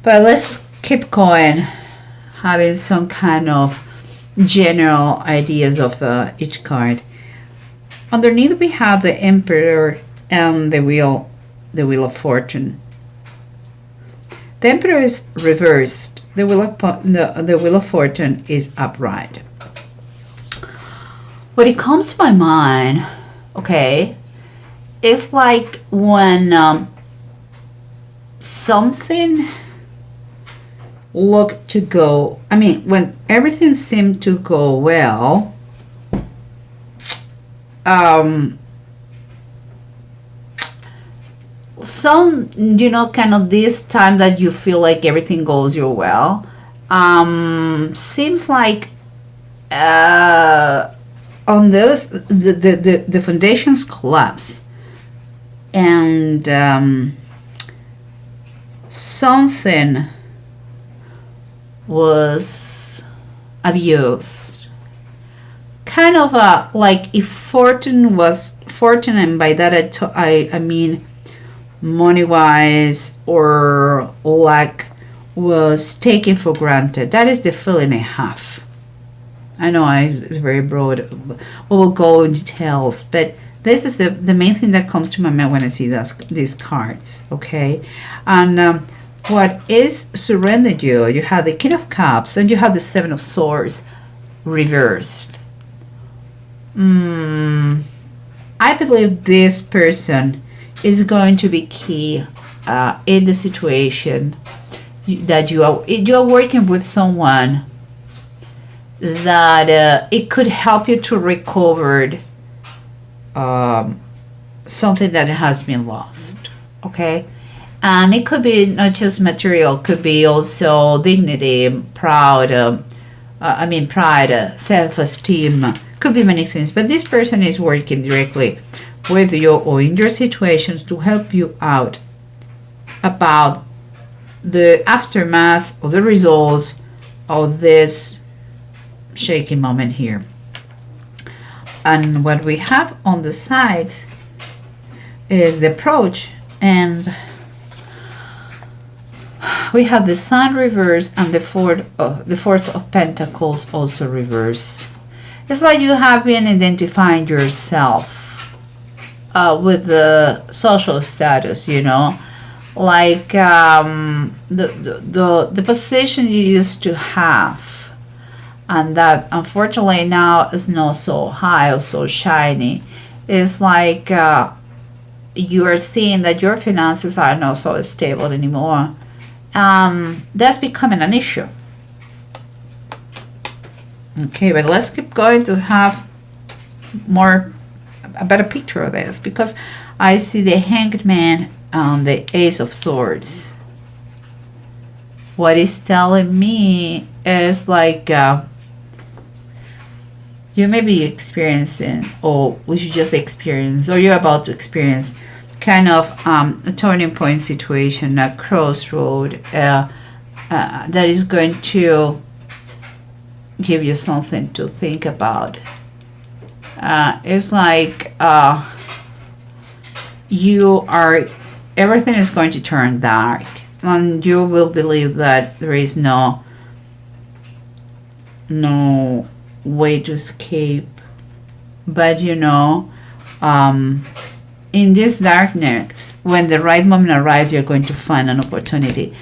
But let's keep going, having some kind of general ideas of each card. Underneath we have the Emperor and the Wheel of Fortune. The Emperor is reversed. The Wheel of Fortune is upright. What it comes to my mind, okay, it's like when something looked to go, when everything seemed to go well, some, kind of this time that you feel like everything goes your well, seems like on this, the foundations collapse, and something was abused. Kind of like if fortune, and by that I mean money-wise or luck, was taken for granted. That is the feeling I have. I know it's very broad. We will go in details, but this is the main thing that comes to my mind when I see these cards, okay? And what is surrendered you? You have the King of Cups and you have the Seven of Swords reversed. I believe this person is going to be key in the situation that you are working with someone that it could help you to recover something that has been lost, okay? And it could be not just material, could be also dignity, pride, self-esteem, could be many things. But this person is working directly with you or in your situations to help you out about the aftermath or the results of this shaky moment here. And what we have on the sides is the approach, and we have the Sun reverse and the Fourth of Pentacles also reverse. It's like you have been identifying yourself with the social status, like the position you used to have, and that unfortunately now is not so high or so shiny. It's like you are seeing that your finances are not so stable anymore. That's becoming an issue. Okay, but let's keep going to have a better picture of this, because I see the Hanged Man and the Ace of Swords. What it's telling me is like you may be experiencing, or we should just experience, or you're about to experience kind of a turning point situation, a crossroad that is going to give you something to think about. It's like everything is going to turn dark, and you will believe that there is no way to escape. But in this darkness, when the right moment arrives, you're going to find an opportunity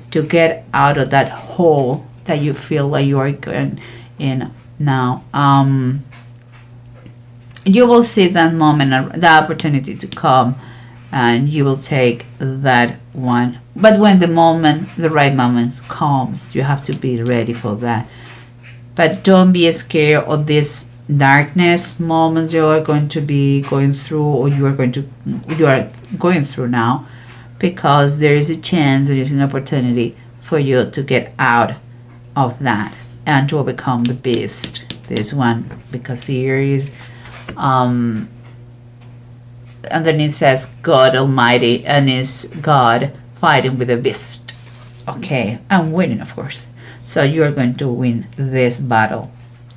to get out of that hole that you feel like you are going in now. You will see that moment, the opportunity to come, and you will take that one. But when the right moment comes, you have to be ready for that. But don't be scared of this darkness moments you are going to be going through, or you are going through now, because there is a chance, there is an opportunity for you to get out of that and to overcome the beast. This one, because here is underneath says God Almighty, and is God fighting with a beast. Okay, I'm winning, of course. So you're going to win this battle.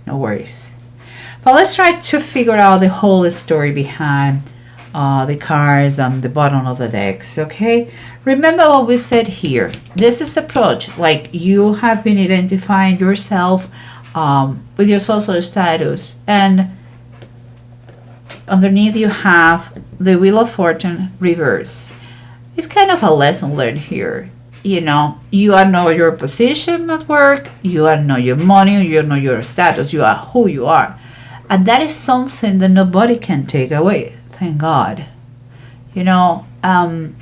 No worries. But let's try to figure out the whole story behind the cards on the bottom of the decks. Okay, remember what we said here. This is approach like you have been identifying yourself with your social status, and underneath you have the Wheel of Fortune reverse. It's kind of a lesson learned here. You know, you are know your position at work, you are know your money, you know your status, you are who you are. And that is something that nobody can take away, thank God. You know, and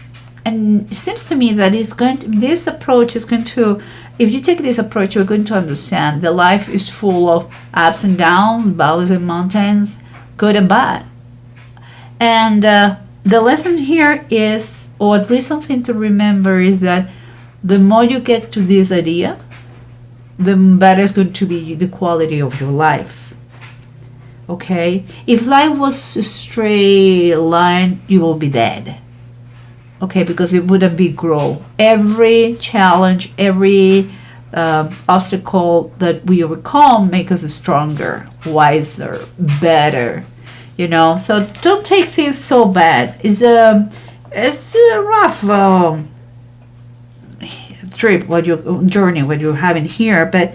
it seems to me that this approach is going to, if you take this approach, you're going to understand that life is full of ups and downs, valleys and mountains, good and bad. And the lesson here is, or at least something to remember, is that the more you get to this idea, the better is going to be the quality of your life. Okay? If life was a straight line, you will be dead. Okay? Because it wouldn't be growth. Every challenge, every obstacle that we overcome makes us stronger, wiser, better. You know? So don't take this so bad. It's a rough trip, what your journey, what you're having here, but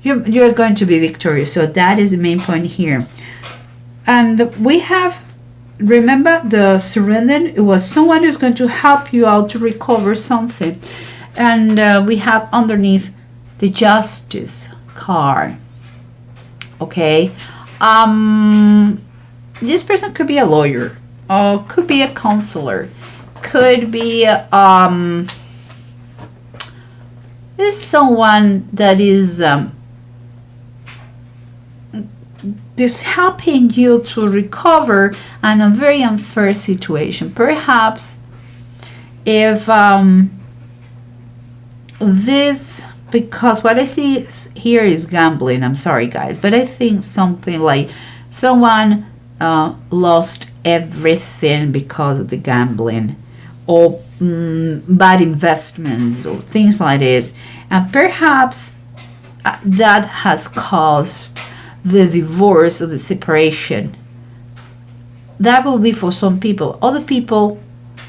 you're going to be victorious. So that is the main point here. And we have, remember the surrender, it was someone who's going to help you out to recover something. And we have underneath the Justice card. Okay, this person could be a lawyer, or could be a counselor, could be is someone that is helping you to recover in a very unfair situation. Perhaps if this, because what I see here is gambling. I'm sorry guys, but I think something like someone lost everything because of the gambling, or bad investments, or things like this, and perhaps that has caused the divorce or the separation. That will be for some people. Other people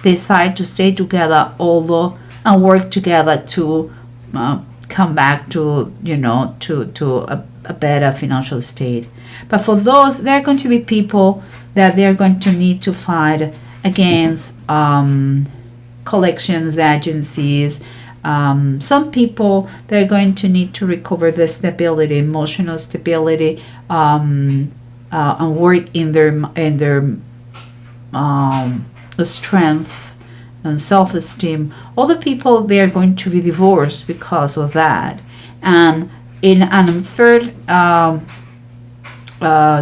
decide to stay together, although, and work together to come back to, you know, to a better financial state. But for those, there are going to be people that they're going to need to fight against collections agencies. Some people, they're going to need to recover the stability, emotional stability, and work in their strength and self-esteem. Other people, they are going to be divorced because of that, and in an unfair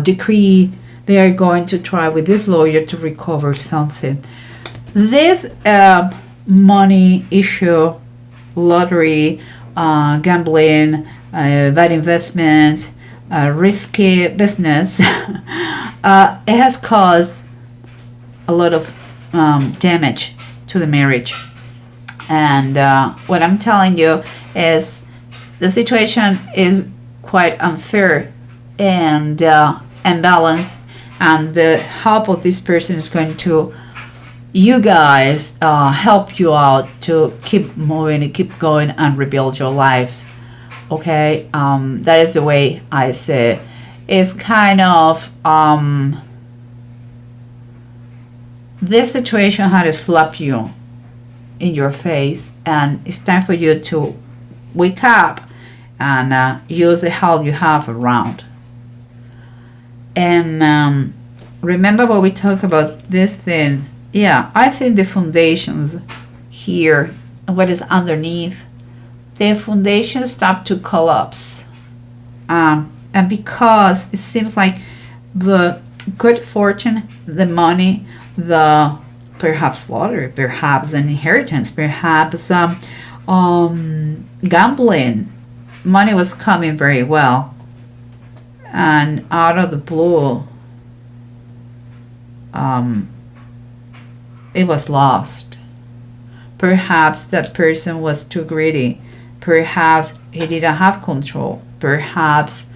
decree, they are going to try with this lawyer to recover something. This money issue, lottery, gambling, bad investments, risky business, it has caused a lot of damage to the marriage. And what I'm telling you is the situation is quite unfair and imbalanced, and the help of this person is going to, you guys, help you out to keep moving and keep going and rebuild your lives. Okay, that is the way I say. It's kind of this situation had to slap you in your face, and it's time for you to wake up and use the help you have around. And remember what we talked about this thing. Yeah, I think the foundations here and what is underneath, the foundations stop to collapse. And because it seems like the good fortune, the money, the perhaps lottery, perhaps an inheritance, perhaps gambling, money was coming very well, and out of the blue, it was lost. Perhaps that person was too greedy. Perhaps he didn't have control. Perhaps,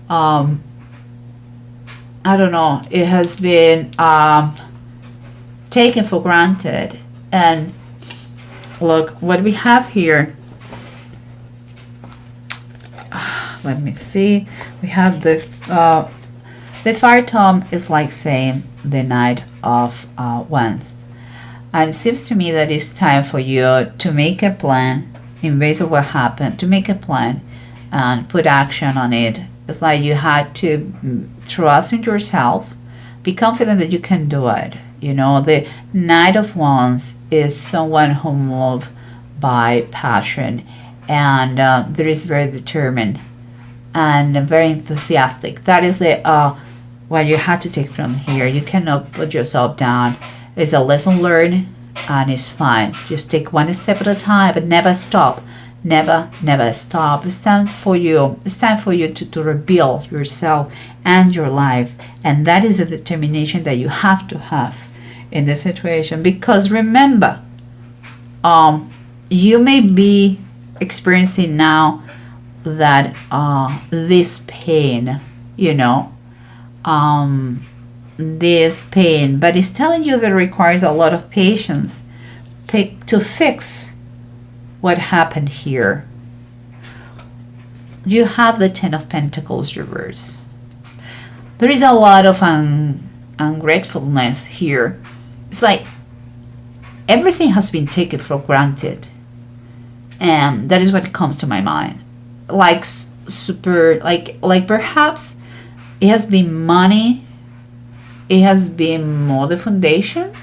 I don't know, it has been taken for granted. And look what we have here. Let me see. We have the fire tome is like saying the Knight of Wands. And it seems to me that it's time for you to make a plan in base of what happened, to make a plan and put action on it. It's like you had to trust in yourself, be confident that you can do it. You know, the Knight of Wands is someone who moves by passion, and there is very determined and very enthusiastic. That is the what you have to take from here. You cannot put yourself down. It's a lesson learned, and it's fine. Just take one step at a time, but never stop. Never stop. It's time for you. It's time for you to rebuild yourself and your life. And that is a determination that you have to have in this situation. Because remember, you may be experiencing now that this pain, you know, this pain, but it's telling you that it requires a lot of patience to fix what happened here. You have the Ten of Pentacles reverse. There is a lot of ungratefulness here. It's like everything has been taken for granted, and that is what comes to my mind. Like super, like perhaps it has been money, it has been more the foundations,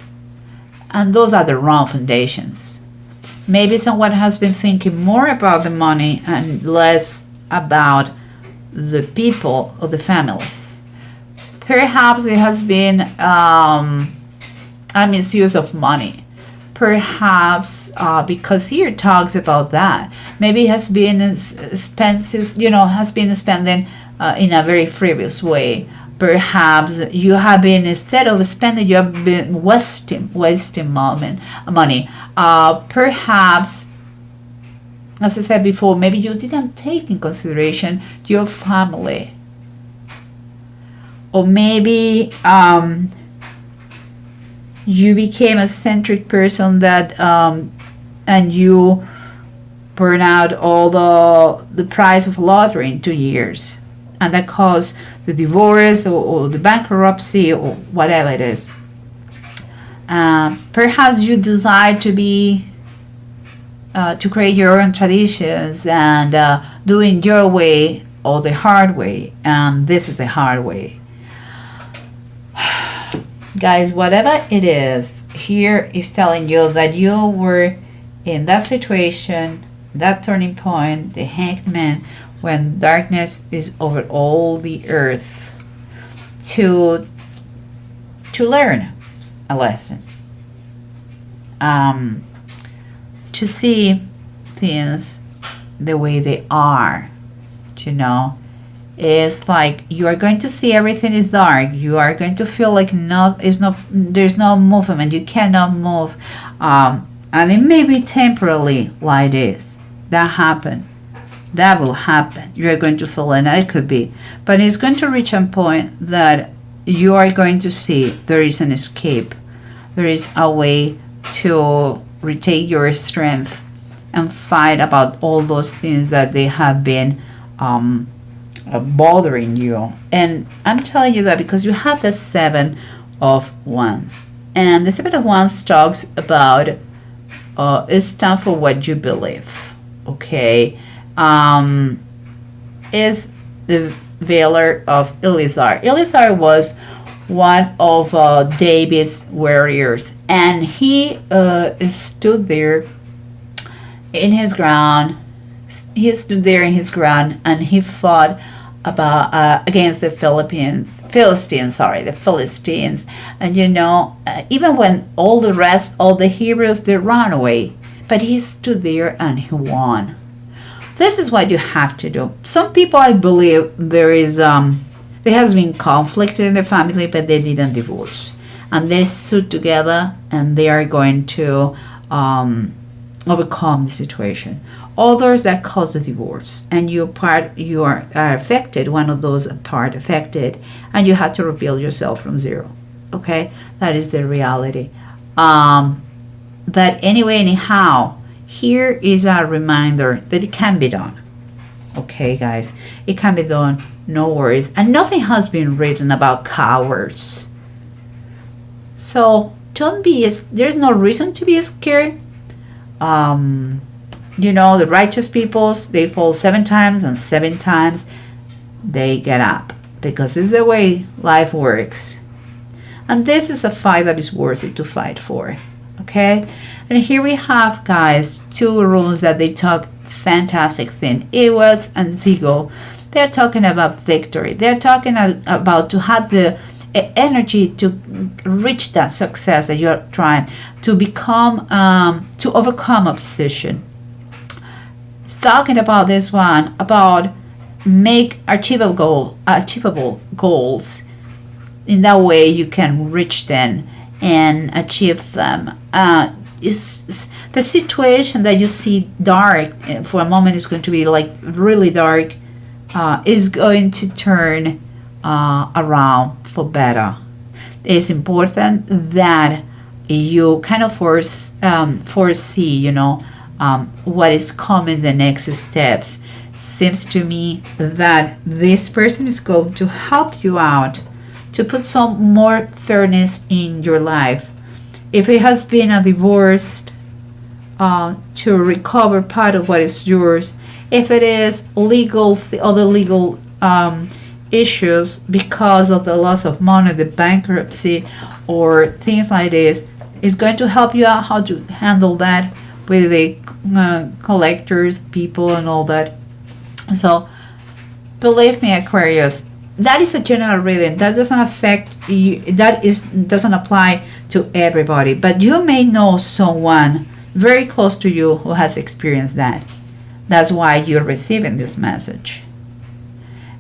and those are the wrong foundations. Maybe someone has been thinking more about the money and less about the people or the family. Perhaps it has been a misuse of money. Perhaps because here talks about that. Maybe it has been expenses, you know, has been spending in a very frivolous way. Perhaps you have been, instead of spending, you have been wasting money. Perhaps, as I said before, maybe you didn't take in consideration your family. Or maybe you became a centric person that and you burn out all the price of lottery in 2 years. And that caused the divorce or the bankruptcy or whatever it is. Perhaps you decide to create your own traditions and doing your way or the hard way. And this is the hard way. Guys, whatever it is, here is telling you that you were in that situation, that turning point, the Hanged Man, when darkness is over all the earth, to learn a lesson, to see things the way they are. You know, it's like you are going to see everything is dark. You are going to feel like there's no movement. You cannot move, and it may be temporarily like this. That happened. That will happen. You're going to feel, and it could be, but it's going to reach a point that you are going to see there is an escape. There is a way to retake your strength and fight about all those things that they have been bothering you. And I'm telling you that because you have the Seven of Wands, and the Seven of Wands talks about it's time for what you believe. Okay. Is the Veiler of Elizar. Elizar was one of David's warriors, and he stood there in his ground. He stood there in his ground, and he fought against the Philistines. And you know, even when all the heroes, they ran away, but he stood there and he won. This is what you have to do. Some people, I believe, there has been conflict in the family, but they didn't divorce, and they stood together, and they are going to overcome the situation. Others that cause the divorce, and you are affected. One of those part affected, and you have to rebuild yourself from zero. Okay, that is the reality. But anyway, anyhow, here is a reminder that it can be done. Okay, guys, it can be done. No worries. And nothing has been written about cowards. So don't be, there's no reason to be scared. You know, the righteous peoples, they fall 7 times and 7 times they get up, because it's the way life works. And this is a fight that is worth it to fight for. Okay? And here we have, guys, 2 runes that they talk fantastic thing. Ewas and Zigo. They're talking about victory. They're talking about to have the energy to reach that success that you're trying to become, to overcome obsession. It's talking about this one, about make achievable goals. In that way you can reach them and achieve them. Is the situation that you see dark for a moment is going to be like really dark, is going to turn around for better. It's important that you kind of foresee, you know, what is coming, the next steps. Seems to me that this person is going to help you out to put some more fairness in your life. If it has been a divorce, to recover part of what is yours. If it is legal, other legal issues because of the loss of money, the bankruptcy, or things like this, is going to help you out how to handle that with the collectors, people, and all that. So, believe me, Aquarius, that is a general reading. That doesn't affect you. Doesn't apply to everybody. But you may know someone very close to you who has experienced that. That's why you're receiving this message.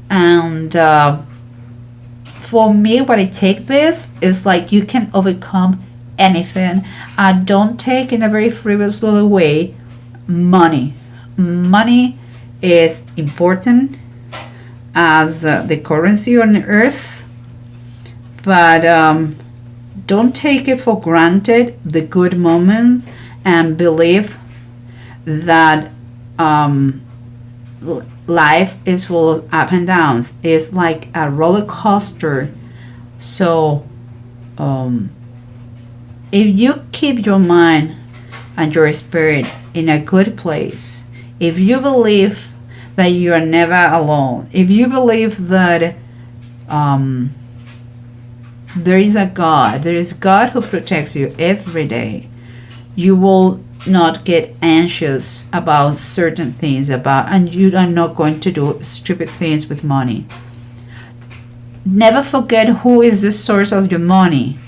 And for me, what I take this is like you can overcome anything. Don't take in a very frivolous way money. Money is important as the currency on earth, but don't take it for granted, the good moments, and believe that life is full of up and downs. It's like a roller coaster. So if you keep your mind and your spirit in a good place, if you believe that you are never alone, if you believe that there is a God, there is God who protects you every day, you will not get anxious about certain things, and you are not going to do stupid things with money. Never forget who is the source of your money.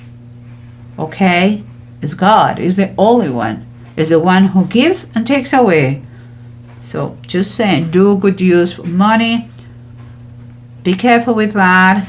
Okay? It's God. It's the only one. It's the one who gives and takes away. So just saying, do good use for money. Be careful with that.